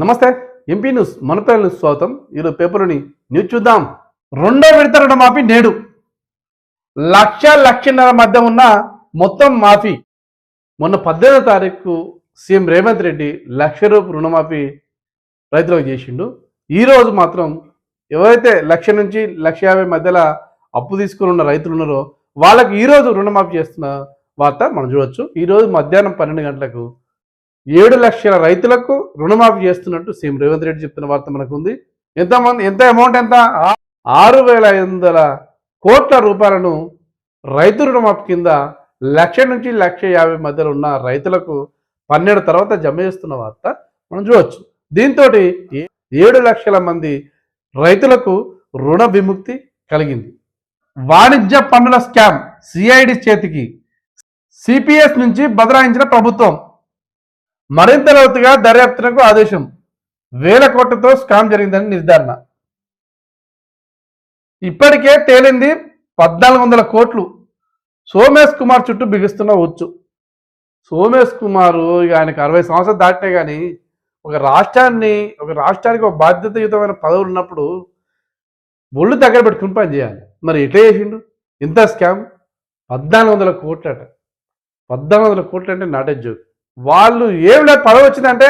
నమస్తే. MP news Manapalli news స్వాగతం. ఈరోజు పేపర్లోని న్యూస్ చూద్దాం. రెండో విడత రుణమాఫీ నేడు. లక్షన్నర మధ్య ఉన్న మొత్తం మాఫీ. మొన్న 18వ తారీఖు సీఎం రేవంత్ రెడ్డి ₹1,00,000 రుణమాఫీ రైతులకు చేసిండు. ఈరోజు మాత్రం ఎవరైతే 1,00,000 నుంచి 1,50,000 మధ్యలో అప్పు తీసుకుని ఉన్న రైతులు ఉన్నారో వాళ్ళకి ఈరోజు రుణమాఫీ చేస్తున్న వార్త మనం చూడవచ్చు. ఈరోజు మధ్యాహ్నం 12 గంటలకు 7 లక్షల రైతులకు రుణమాఫీ చేస్తున్నట్టు సీఎం రేవంత్ రెడ్డి చెప్తున్న వార్త మనకు ఉంది. ఎంత అమౌంట్ ఎంత? 6,500 కోట్ల రూపాయలను రైతు రుణమాఫీ కింద 1,00,000 నుంచి 1,50,000 మధ్యలో ఉన్న రైతులకు 12 తర్వాత జమ చేస్తున్న వార్త మనం చూడవచ్చు. దీంతో 7 లక్షల మంది రైతులకు రుణ విముక్తి కలిగింది. వాణిజ్య పన్నుల స్కామ్ సిఐడి చేతికి. సిపిఎస్ నుంచి బదలాయించిన ప్రభుత్వం మరింత లోతుగా దర్యాప్తునకు ఆదేశం. 1,000 కోట్లతో స్కామ్ జరిగిందని నిర్ధారణ. ఇప్పటికే తేలింది 1,400 కోట్లు. సోమేష్ కుమార్ చుట్టూ బిగిస్తున్న ఉచ్చు. సోమేష్ కుమార్ ఆయనకు 60 సంవత్సరాలు దాటితే కానీ ఒక రాష్ట్రానికి ఒక బాధ్యతాయుతమైన పదవులు ఉన్నప్పుడు ఒళ్ళు దగ్గర పెట్టుకుని పని చేయాలి. మరి ఎట్లా చేసిండు? ఇంత స్కామ్ 1,400 కోట్లట. 1,400 కోట్లు అంటే నాట్ ఏ జోక్. వాళ్ళు ఏం లేదు, పదవి వచ్చిందంటే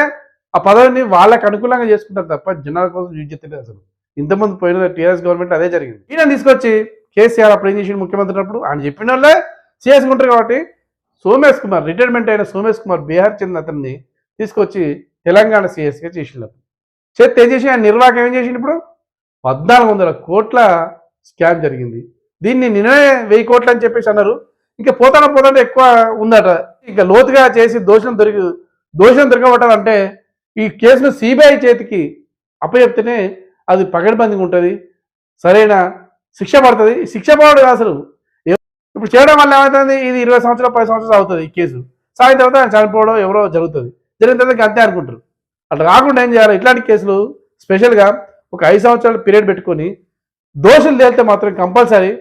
ఆ పదవిని వాళ్ళకి అనుకూలంగా చేసుకుంటారు తప్ప జనాల కోసం యూజ్ చేస్తలేదు. అసలు ఇంతమంది పోయిన టీఆర్ఎస్ గవర్నమెంట్ అదే జరిగింది. ఈయన తీసుకొచ్చి కేసీఆర్ అప్పుడు ఏం చేసి ముఖ్యమంత్రి అప్పుడు ఆయన చెప్పిన వాళ్ళే చేసుకుంటారు. కాబట్టి సోమేష్ కుమార్, రిటైర్మెంట్ అయిన సోమేష్ కుమార్, బీహార్ చెందిన అతన్ని తీసుకొచ్చి తెలంగాణ సీఎస్గా చేసినప్పుడు చేస్తే ఏం చేసి ఆయన నిర్వాహకం ఏం చేసిండు? ఇప్పుడు 1,400 కోట్ల స్కామ్ జరిగింది. దీన్ని నిన్ననే 1,000 కోట్లు అని చెప్పేసి అన్నారు. ఇంకా పోతానే ఎక్కువ ఉందట. ఇంకా లోతుగా చేసి దోషం దొరకబట్టాలంటే ఈ కేసును సిబిఐ చేతికి అప్పచెప్తేనే అది పకడ్బందీగా ఉంటుంది, సరైన శిక్ష పడుతుంది. శిక్ష పడదు అసలు. ఇప్పుడు చేయడం వల్ల ఏమవుతుంది? ఇది 20 సంవత్సరాలు 10 సంవత్సరాలు అవుతుంది ఈ కేసు. సాయంత్రం తర్వాత ఆయన చనిపోవడం ఎవరో జరుగుతుంది. జరిగిన తర్వాత అంతే అనుకుంటారు. అట్లా కాకుండా ఏం చేయాలి? ఇట్లాంటి కేసులు స్పెషల్గా ఒక 5 సంవత్సరాల పీరియడ్ పెట్టుకొని దోషులు తేలితే మాత్రం కంపల్సరీ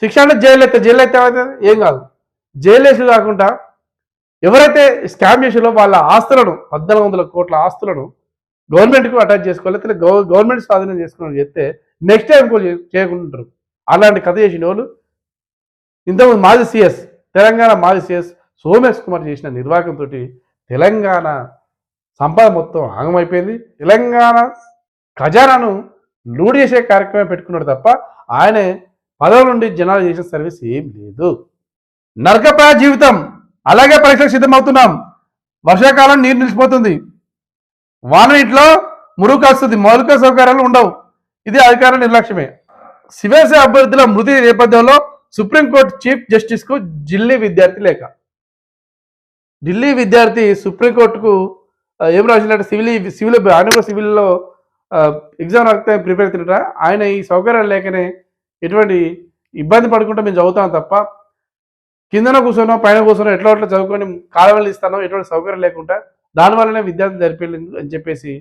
శిక్ష. అంటే జైలు అయితే ఏమవుతుంది? ఏం కాదు. జైలు వేసులు కాకుండా ఎవరైతే స్కామ్ చేసారో వాళ్ళ ఆస్తులను 1,400 కోట్ల ఆస్తులను గవర్నమెంట్కు అటాచ్ చేసుకోవాలి, లేదా గవర్నమెంట్ స్వాధీనం చేసుకోవాలని చెప్తే నెక్స్ట్ టైం కూడా చేయకుంటారు. అలాంటి కథ చేసిన వాళ్ళు ఇంతకుముందు మాజీ సీఎస్, తెలంగాణ మాజీ సీఎస్ సోమేష్ కుమార్ చేసిన నిర్వాహకంతో తెలంగాణ సంపద మొత్తం ఆగమైపోయింది. తెలంగాణ ఖజానాను లూడ్ చేసే కార్యక్రమం పెట్టుకున్నాడు తప్ప ఆయనే పదవుల నుండి జనాలు చేసిన సర్వీస్ ఏం లేదు. నరకప్రాయ జీవితం. అలాగే పరీక్షకు సిద్ధమవుతున్నాం. వర్షాకాలం నీరు నిలిచిపోతుంది. వాన నీటిలో మురుగు కాస్తుంది. మౌలిక సౌకర్యాలు ఉండవు. ఇది అధికారుల నిర్లక్ష్యమే. శివసేన అభ్యర్థుల మృతి నేపథ్యంలో సుప్రీంకోర్టు చీఫ్ జస్టిస్కు ఢిల్లీ విద్యార్థి లేఖ. ఢిల్లీ విద్యార్థి సుప్రీంకోర్టుకు ఏం రాసినట్టు సివిల్ ఆయన కూడా సివిల్లో ఎగ్జామ్ రాస్తే ప్రిపేర్ అవుతుంట. ఆయన ఈ సౌకర్యాలు లేకనే ఎటువంటి ఇబ్బంది పడుకుంటూ మేము చదువుతాం తప్ప కిందన కూర్చొనో పైన కూర్చొనో ఎట్లా చదువుకొని కాలువలు ఇస్తానో ఎటువంటి సౌకర్యం లేకుండా దానివల్లనే విద్యార్థి జరిపేళ్ళు అని చెప్పేసి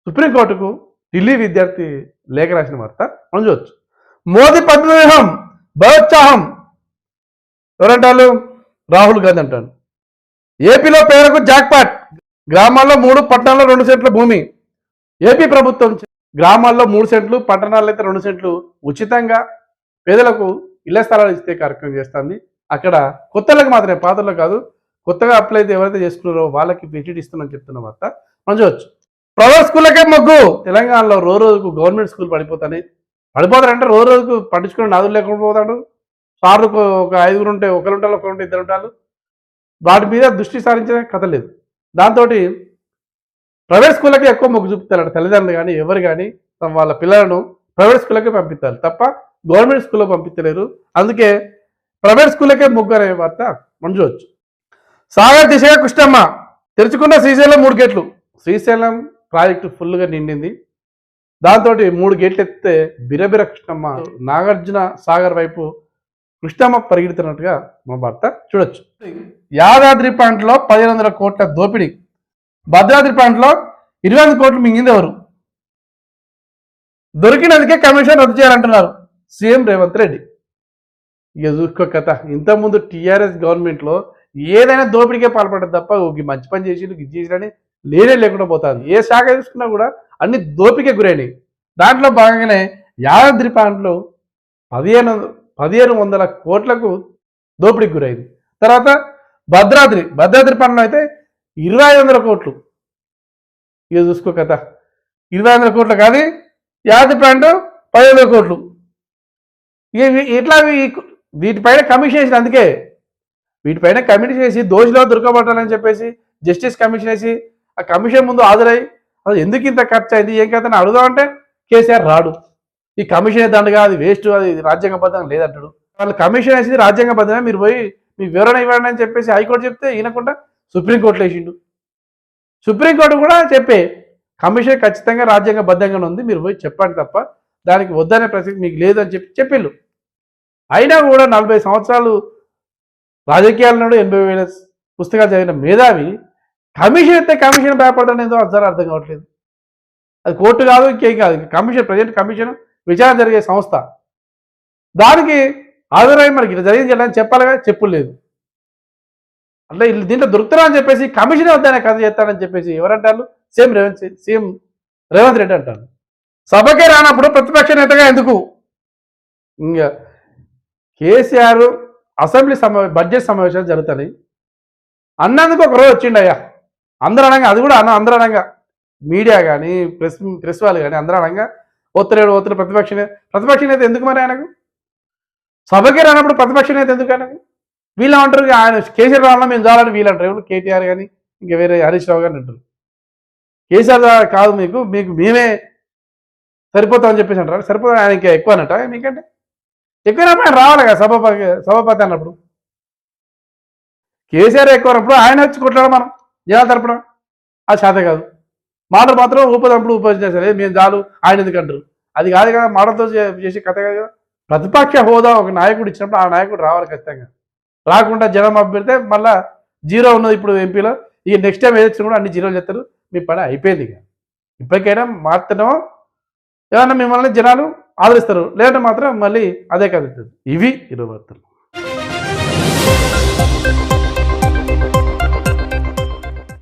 సుప్రీంకోర్టుకు ఢిల్లీ విద్యార్థి లేఖ రాసిన వార్త మనం చూడవచ్చు. మోదీ పద్మవ్యూహం బలోత్సాహం. ఎవరంటారు? రాహుల్ గాంధీ అంటారు. ఏపీలో పేదలకు జాక్పాట్. గ్రామాల్లో 3, పట్టణాల్లో 2 సెంట్ల భూమి. ఏపీ ప్రభుత్వం గ్రామాల్లో 3 సెంట్లు, పట్టణాల్లో అయితే 2 సెంట్లు ఉచితంగా పేదలకు ఇళ్ల స్థలాలు ఇస్తే కార్యక్రమం చేస్తుంది. అక్కడ కొత్తలకు మాత్రమే, పాతలకు కాదు. కొత్తగా అప్లై అయితే ఎవరైతే చేసుకున్నారో వాళ్ళకి ఫెసిలిటీ ఇస్తున్నామని చెప్తున్న వార్త మనం చూడవచ్చు. ప్రైవేట్ స్కూళ్ళకే మొగ్గు. తెలంగాణలో రోజుకు గవర్నమెంట్ స్కూల్ పడిపోతారంటే రోజుకు పట్టించుకుని నాదులు లేకుండా పోతాడు. సార్లకు ఒక 5 ఉంటే ఒకరు ఉంటారు, 2 ఉంటారు. వాటి మీద దృష్టి సారించే కథ లేదు. దాంతో ప్రైవేట్ స్కూళ్ళకి ఎక్కువ మొగ్గు చూపుతారు తల్లిదండ్రులు కానీ ఎవరు కానీ వాళ్ళ పిల్లలను ప్రైవేట్ స్కూళ్ళకే పంపిస్తారు తప్ప గవర్నమెంట్ స్కూల్లో పంపించలేరు. అందుకే ప్రైవేట్ స్కూళ్ళకే మొగ్గు అనే వార్త మనం చూడవచ్చు. సాగర్ దిశగా కృష్ణమ్మ. తెరుచుకున్న శ్రీశైలం 3 గేట్లు. శ్రీశైలం ప్రాజెక్టు ఫుల్గా నిండింది. దాంతో 3 గేట్లు ఎత్తితే బిరబిర కృష్ణమ్మ నాగార్జున సాగర్ వైపు కృష్ణమ్మ పరిగెడుతున్నట్టుగా మన వార్త చూడొచ్చు. యాదాద్రి ప్రాంతంలో 1,500 కోట్ల దోపిడీ. భద్రాద్రి ప్రాంతంలో 20 కోట్లు మింగింది ఎవరు? దొరికినందుకే కమిషన్ రద్దు చేయాలంటున్నారు సీఎం రేవంత్ రెడ్డి. ఇక చూసుకో కథ. ఇంతకుముందు టీఆర్ఎస్ గవర్నమెంట్లో ఏదైనా దోపిడీకే పాల్పడ్డది తప్ప మంచి పని చేసి ఇది చేసిరని లేకుండా పోతుంది. ఏ శాఖ తీసుకున్నా కూడా అన్ని దోపికే గురైనవి. దాంట్లో భాగంగానే యాదాద్రి ప్రాంతంలో 1500 కోట్లకు దోపిడీకి గురైంది. తర్వాత భద్రాద్రి ప్రాంతంలో అయితే 2500 కోట్లు. ఇక చూసుకో కథ. 2500 కోట్లు కాదు, యాదాద్రి ప్రాంతం 1500 కోట్లు. ఇట్లా వీటిపైన కమిషన్ వేసిన, అందుకే వీటిపైన కమిషన్ వేసి దోషిలో దొరకబట్టాలని చెప్పేసి జస్టిస్ కమిషన్ వేసి ఆ కమిషన్ ముందు హాజరై అది ఎందుకు ఇంత ఖర్చు అయింది ఏం కథని అడుగుదామంటే కేసీఆర్ రాడు. ఈ కమిషన్ దండగా, అది వేస్ట్, అది రాజ్యాంగబద్ధంగా లేదంటాడు. వాళ్ళు కమిషన్ వేసింది రాజ్యాంగబద్ధమే, మీరు పోయి మీ వివరణ ఇవ్వండి అని చెప్పేసి హైకోర్టు చెప్తే ఈయనకుండా సుప్రీంకోర్టులో వేసిండు. సుప్రీంకోర్టు కూడా చెప్పే కమిషన్ ఖచ్చితంగా రాజ్యాంగబద్ధంగానే ఉంది, మీరు పోయి చెప్పండి తప్ప దానికి వద్దనే ప్రసక్తి మీకు లేదు అని చెప్పిళ్ళు. అయినా కూడా 40 సంవత్సరాలు రాజకీయాలను 80,000 పుస్తకాలు చదివిన మేధావి కమిషన్ అయితే కమిషన్ భయపడడం ఏదో అర్థం కావట్లేదు. అది కోర్టు కాదు, ఇంకేం కాదు, కమిషన్, ప్రజెంట్ కమిషన్ విచారణ జరిగే సంస్థ. దానికి హాజరై మనకి ఇట్లా జరిగింది చెప్పాలి కదా, చెప్పులేదు. అంటే దీంట్లో దొరుకుతారా అని చెప్పేసి కమిషన్ వద్దనే కథ చేస్తానని చెప్పేసి ఎవరంటారు? సీఎం రేవంత్ రెడ్డి అంటారు. సభకే రానప్పుడు ప్రతిపక్ష నేతగా ఎందుకు? ఇంకా కేసీఆర్ అసెంబ్లీ బడ్జెట్ సమావేశాలు జరుగుతాయి అన్నందుకు ఒకరోజు వచ్చిండయ్యా. అందరూ అనగా, అది కూడా అందరూ అనగా, మీడియా కానీ ప్రెస్ వాళ్ళు కానీ అందరూ అనగా ఒత్తిడి ప్రతిపక్ష నేత ఎందుకు మరి ఆయనకు? సభకే రానప్పుడు ప్రతిపక్ష నేత ఎందుకు ఆయనకు? వీళ్ళు అంటారు ఆయన కేసీఆర్ రావాలన్నా మేము చాలని వీళ్ళు అంటారు. ఎవరు? కేటీఆర్ కానీ ఇంకా వేరే హరీష్ రావు కానీ అంటారు. కేసీఆర్ కాదు మీకు మేమే సరిపోతామని చెప్పేసి అంటారు. సరిపోతా ఆయన ఇంకా ఎక్కువ అన్నట్ట మీకంటే ఎక్కువ ఆయన రావాలి కదా సభాపతి అన్నప్పుడు. కేసీఆర్ ఎక్కువ అన్నప్పుడు ఆయన వచ్చి కొట్లాడ మనం జనాల తరపున అది చేత కాదు. మాటలు మాత్రం ఊపదప్పుడు ఉపయోగించారు, మేము చాలు ఆయన ఎందుకు అంటారు. అది కాదు కదా, మాటలతో చేసే కథ కాదు కదా. ప్రతిపక్ష హోదా ఒక నాయకుడు ఇచ్చినప్పుడు ఆ నాయకుడు రావాలి ఖచ్చితంగా. రాకుండా జనం అభ్యర్థితే మళ్ళీ 0 ఉన్నది ఇప్పుడు ఎంపీలో. ఇక నెక్స్ట్ టైం ఏదొచ్చినా కూడా అన్ని 0 చేస్తారు. మీ పని అయిపోయింది. ఇక ఇప్పటికైనా మారుతున్నామో ఏమన్నా మిమ్మల్ని జనాలు ఆదరిస్తారు, లేదంటే మాత్రం మళ్ళీ అదే కథ. ఇవి 20 వార్తలు.